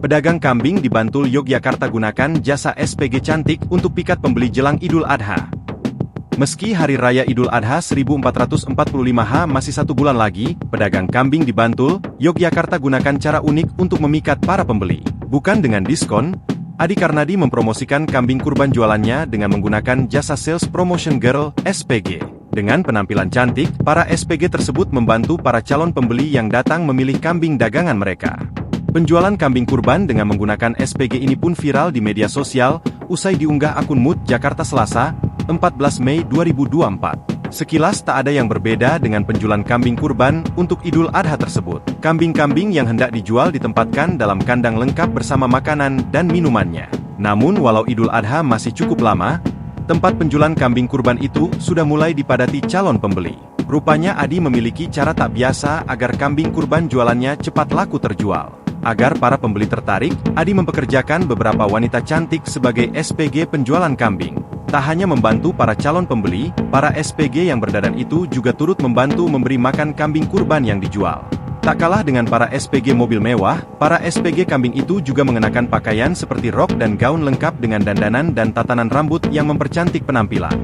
Pedagang kambing di Bantul, Yogyakarta gunakan jasa SPG cantik untuk pikat pembeli jelang Idul Adha. Meski Hari Raya Idul Adha 1445H masih 1 bulan lagi, pedagang kambing di Bantul, Yogyakarta gunakan cara unik untuk memikat para pembeli. Bukan dengan diskon, Adi Karnadi mempromosikan kambing kurban jualannya dengan menggunakan jasa Sales Promotion Girl, SPG. Dengan penampilan cantik, para SPG tersebut membantu para calon pembeli yang datang memilih kambing dagangan mereka. Penjualan kambing kurban dengan menggunakan SPG ini pun viral di media sosial, usai diunggah akun Mood Jakarta Selasa, 14 Mei 2024. Sekilas tak ada yang berbeda dengan penjualan kambing kurban untuk Idul Adha tersebut. Kambing-kambing yang hendak dijual ditempatkan dalam kandang lengkap bersama makanan dan minumannya. Namun walau Idul Adha masih cukup lama, tempat penjualan kambing kurban itu sudah mulai dipadati calon pembeli. Rupanya Adi memiliki cara tak biasa agar kambing kurban jualannya cepat laku terjual. Agar para pembeli tertarik, Adi mempekerjakan beberapa wanita cantik sebagai SPG penjualan kambing. Tak hanya membantu para calon pembeli, para SPG yang berdandan itu juga turut membantu memberi makan kambing kurban yang dijual. Tak kalah dengan para SPG mobil mewah, para SPG kambing itu juga mengenakan pakaian seperti rok dan gaun lengkap dengan dandanan dan tatanan rambut yang mempercantik penampilan.